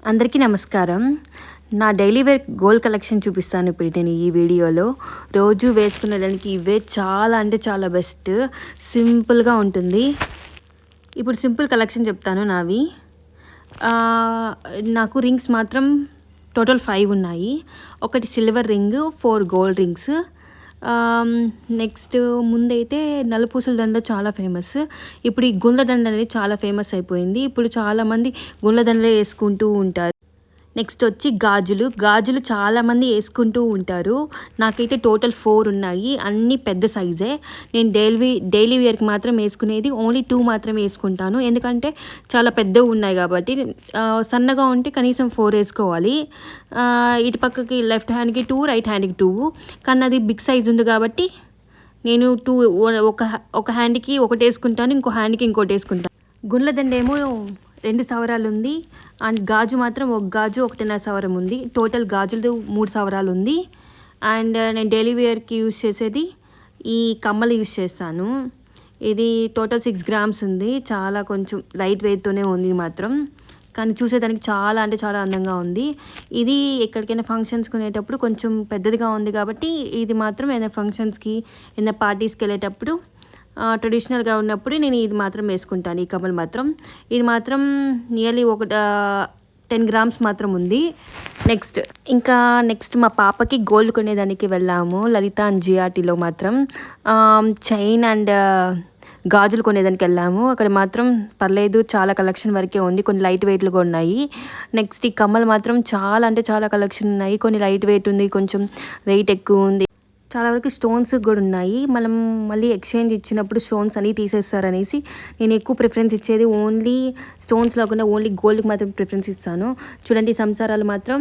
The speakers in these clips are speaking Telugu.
అందరికీ నమస్కారం. నా డైలీ వేర్ గోల్డ్ కలెక్షన్ చూపిస్తాను ఇప్పుడు నేను ఈ వీడియోలో. రోజు వేసుకునేదానికి ఇవే చాలా అంటే చాలా బెస్ట్. సింపుల్గా ఉంటుంది. ఇప్పుడు సింపుల్ కలెక్షన్ చెప్తాను నావి. నాకు రింగ్స్ మాత్రం టోటల్ 5 ఉన్నాయి. ఒకటి silver ring, 4 gold rings. Next ముందైతే నలుపూసల దండ చాలా ఫేమస్. ఇప్పుడు ఈ గుండ్ల దండ అనేది చాలా ఫేమస్ అయిపోయింది. ఇప్పుడు చాలామంది గుండ్ల దండలే వేసుకుంటూ ఉంటారు. నెక్స్ట్ వచ్చి గాజులు చాలామంది వేసుకుంటూ ఉంటారు. నాకైతే టోటల్ 4 ఉన్నాయి. అన్నీ పెద్ద సైజే. నేను డైలీ వేర్కి మాత్రం వేసుకునేది ఓన్లీ 2 మాత్రమే వేసుకుంటాను. ఎందుకంటే చాలా పెద్దవి ఉన్నాయి కాబట్టి. సన్నగా ఉంటే కనీసం 4 వేసుకోవాలి. ఇటు పక్కకి లెఫ్ట్ హ్యాండ్కి 2, రైట్ హ్యాండ్కి 2. కానీ అది బిగ్ సైజ్ ఉంది కాబట్టి నేను 2 ఒక హ్యాండ్కి ఒకటి వేసుకుంటాను, ఇంకో హ్యాండ్కి ఇంకోటి వేసుకుంటాను. గుండ్లదండ ఏమో 2 సవరాలు ఉంది. అండ్ గాజు మాత్రం ఒక గాజు 1.5 సవరం ఉంది. టోటల్ గాజులు 3 సవరాలు ఉంది. అండ్ నేను డైలీ వేర్కి యూజ్ చేసేది ఈ కమ్మలు యూజ్ చేస్తాను. ఇది టోటల్ 6 గ్రామ్స్ ఉంది. చాలా కొంచెం లైట్ వెయిట్తోనే ఉంది మాత్రం, కానీ చూసేదానికి చాలా అంటే చాలా అందంగా ఉంది. ఇది ఎక్కడికైనా ఫంక్షన్స్కి వెళ్ళేటప్పుడు కొంచెం పెద్దదిగా ఉంది కాబట్టి ఇది మాత్రం ఏదైనా ఫంక్షన్స్కి ఏదైనా పార్టీస్కి వెళ్ళేటప్పుడు ట్రెడిషనల్గా ఉన్నప్పుడు నేను ఇది మాత్రం వేసుకుంటాను. ఈ కమ్మలు మాత్రం ఇది మాత్రం నియర్లీ 10 గ్రామ్స్ మాత్రం ఉంది. నెక్స్ట్ మా పాపకి గోల్డ్ కొనేదానికి వెళ్ళాము. లలిత అండ్ జిఆర్టీలో మాత్రం చైన్ అండ్ గాజులు కొనేదానికి వెళ్ళాము. అక్కడ మాత్రం పర్లేదు, చాలా కలెక్షన్ వరకే ఉంది. కొన్ని లైట్ వెయిట్లు కూడా ఉన్నాయి. నెక్స్ట్ ఈ కమ్మలు మాత్రం చాలా అంటే చాలా కలెక్షన్ ఉన్నాయి. కొన్ని లైట్ వెయిట్ ఉంది, కొంచెం వెయిట్ ఎక్కువ ఉంది. చాలా వరకు స్టోన్స్ కూడా ఉన్నాయి. మనం మళ్ళీ ఎక్స్చేంజ్ ఇచ్చినప్పుడు స్టోన్స్ అన్నీ తీసేస్తారనేసి నేను ఎక్కువ ప్రిఫరెన్స్ ఇచ్చేది ఓన్లీ స్టోన్స్ లేకుండా ఓన్లీ గోల్డ్కి మాత్రం ప్రిఫరెన్స్ ఇస్తాను. చూడండి, సంసారాలు మాత్రం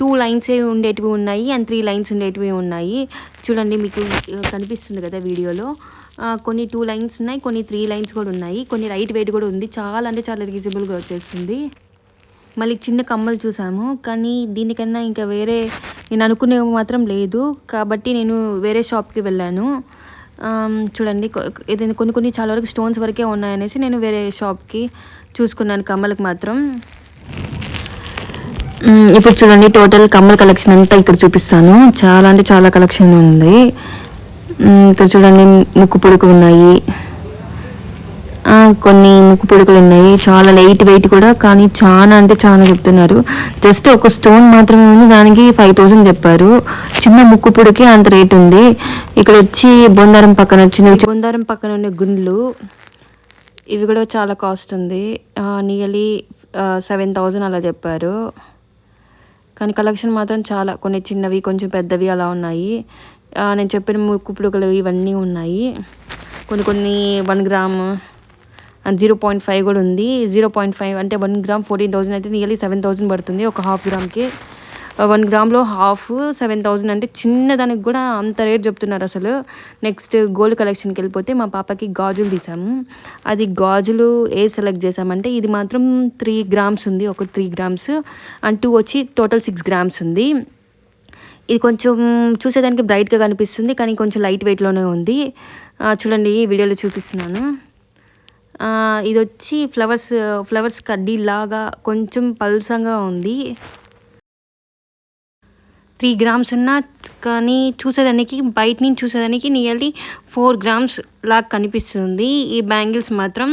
2 లైన్సే ఉండేటివి ఉన్నాయి అండ్ 3 లైన్స్ ఉండేటివి ఉన్నాయి. చూడండి, మీకు కనిపిస్తుంది కదా వీడియోలో. కొన్ని 2 లైన్స్ ఉన్నాయి, కొన్ని 3 లైన్స్ కూడా ఉన్నాయి, కొన్ని లైట్ వెయిట్ కూడా ఉంది. చాలా అంటే చాలా రీజనబుల్గా వచ్చేస్తుంది. మళ్ళీ చిన్న కమ్మలు చూసాము, కానీ దీనికన్నా ఇంకా వేరే నేను అనుకునేవి మాత్రం లేదు కాబట్టి నేను వేరే షాప్కి వెళ్ళాను. చూడండి, ఏదైనా కొన్ని చాలా వరకు స్టోన్స్ వరకే ఉన్నాయనేసి నేను వేరే షాప్కి చూసుకున్నాను కమ్మలకు మాత్రం. ఇప్పుడు చూడండి, టోటల్ కమ్మల కలెక్షన్ అంతా ఇక్కడ చూపిస్తాను. చాలా అంటే చాలా కలెక్షన్ ఉంది. ఇక్కడ చూడండి, ముక్కు పొడుకు ఉన్నాయి, కొన్ని ముక్కు పొడుకులు ఉన్నాయి. చాలా లైట్ వెయిట్ కూడా, కానీ చాలా అంటే చాలా చెప్తున్నారు. జస్ట్ ఒక స్టోన్ మాత్రమే ఉంది, దానికి 5000 చెప్పారు. చిన్న ముక్కు పొడికి అంత రేట్ ఉంది. ఇక్కడ వచ్చి బొందారం పక్కన ఉన్న గుండ్లు, ఇవి కూడా చాలా కాస్ట్ ఉంది. నియర్లీ 7000 అలా చెప్పారు. కానీ కలెక్షన్ మాత్రం చాలా, కొన్ని చిన్నవి కొంచెం పెద్దవి అలా ఉన్నాయి. నేను చెప్పిన ముక్కు పొడుకులు ఇవన్నీ ఉన్నాయి. కొన్ని 1 గ్రామ్ 0.5 కూడా ఉంది. 0.5 అంటే 1 గ్రామ్ 14,000 అయితే నియర్లీ 7,000 పడుతుంది ఒక హాఫ్ గ్రామ్కి. 1 గ్రామ్లో హాఫ్ 7,000 అంటే చిన్నదానికి కూడా అంత రేట్ చెప్తున్నారు అసలు. నెక్స్ట్ గోల్డ్ కలెక్షన్కి వెళ్ళిపోతే మా పాపకి గాజులు తీసాము. అది గాజులు సెలెక్ట్ చేసామంటే ఇది మాత్రం 3 గ్రామ్స్ ఉంది. ఒక 3 గ్రామ్స్ అండ్ 2 వచ్చి టోటల్ 6 గ్రామ్స్ ఉంది. ఇది కొంచెం చూసేదానికి బ్రైట్గా కనిపిస్తుంది, కానీ కొంచెం లైట్ వెయిట్లోనే ఉంది. చూడండి, వీడియోలో చూపిస్తున్నాను. ఇది వచ్చి ఫ్లవర్స్ కడ్డీ లాగా కొంచెం పల్సంగా ఉంది. 3 గ్రామ్స్ ఉన్నా, కానీ చూసేదానికి బయట నుంచి చూసేదానికి నియర్లీ 4 గ్రామ్స్ లాగా కనిపిస్తుంది. ఈ బ్యాంగిల్స్ మాత్రం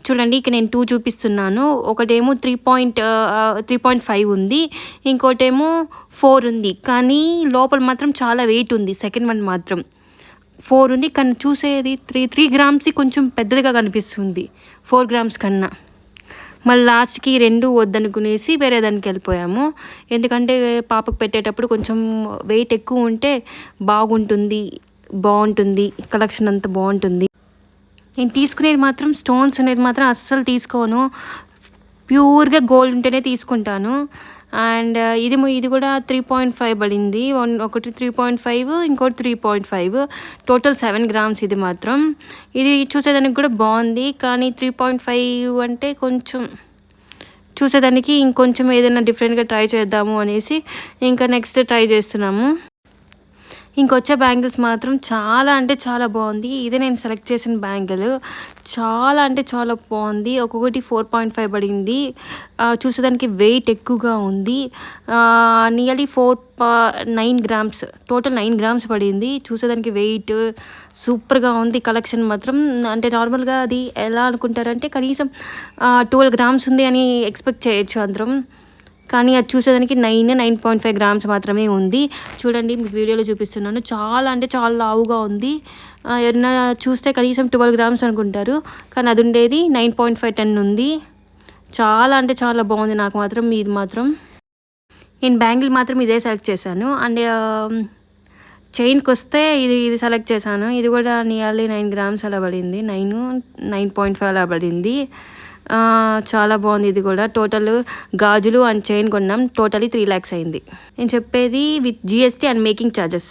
చూడండి, ఇక్కడ నేను 2 చూపిస్తున్నాను. ఒకటేమో 3.5 ఉంది, ఇంకోటేమో 4 ఉంది. కానీ లోపల మాత్రం చాలా వెయిట్ ఉంది. సెకండ్ వన్ మాత్రం 4 ఉంది, కానీ చూసేది 3 గ్రామ్స్ కొంచెం పెద్దదిగా కనిపిస్తుంది 4 గ్రామ్స్ కన్నా. మళ్ళీ లాస్ట్కి 2 వద్దనుకునేసి వేరే దానికి వెళ్ళిపోయాము. ఎందుకంటే పాపకు పెట్టేటప్పుడు కొంచెం వెయిట్ ఎక్కువ ఉంటే బాగుంటుంది, కలెక్షన్ అంతా బాగుంటుంది. నేను తీసుకునేది మాత్రం స్టోన్స్ అనేది మాత్రం అస్సలు తీసుకోను. ప్యూర్గా గోల్డ్ ఉంటేనే తీసుకుంటాను. అండ్ ఇది కూడా 3.5 పడింది. ఒకటి 3.5, ఇంకోటి 3.5, టోటల్ 7 గ్రామ్స్. ఇది మాత్రం ఇది చూసేదానికి కూడా బాగుంది, కానీ 3.5 అంటే కొంచెం చూసేదానికి ఇంకొంచెం ఏదైనా డిఫరెంట్గా ట్రై చేద్దాము అనేసి ఇంకా నెక్స్ట్ ట్రై చేస్తున్నాము. ఇంకొచ్చే బ్యాంగిల్స్ మాత్రం చాలా అంటే చాలా బాగుంది. ఇదే నేను సెలెక్ట్ చేసిన బ్యాంగిల్. చాలా అంటే చాలా బాగుంది. ఒక్కొక్కటి 4.5 పడింది. చూసేదానికి వెయిట్ ఎక్కువగా ఉంది. నియర్లీ 9 గ్రామ్స్, టోటల్ 9 గ్రామ్స్ పడింది. చూసేదానికి వెయిట్ సూపర్గా ఉంది. కలెక్షన్ మాత్రం అంటే నార్మల్గా అది ఎలా అనుకుంటారంటే కనీసం 12 గ్రామ్స్ ఉంది అని ఎక్స్పెక్ట్ చేయొచ్చు అందరం. కానీ అది చూసేదానికి 9.5 గ్రామ్స్ మాత్రమే ఉంది. చూడండి మీకు వీడియోలో చూపిస్తున్నాను. చాలా అంటే చాలా లావుగా ఉంది. ఎవరైనా చూస్తే కనీసం 12 గ్రామ్స్ అనుకుంటారు. కానీ అది ఉండేది 9.5 10 ఉంది. చాలా అంటే చాలా బాగుంది. నాకు మాత్రం ఇది మాత్రం నేను బ్యాంగిల్ మాత్రం ఇదే సెలెక్ట్ చేశాను. అండ్ చైన్కి వస్తే ఇది సెలెక్ట్ చేశాను. ఇది కూడా నియర్లీ 9 గ్రామ్స్ అలా పడింది. 9.5 అలా పడింది. చాలా బాగుంది. ఇది కూడా టోటల్ గాజులు అండ్ చైన్ కొన్నాం. టోటలీ 3 lakhs అయింది. నేను చెప్పేది with GST and making charges.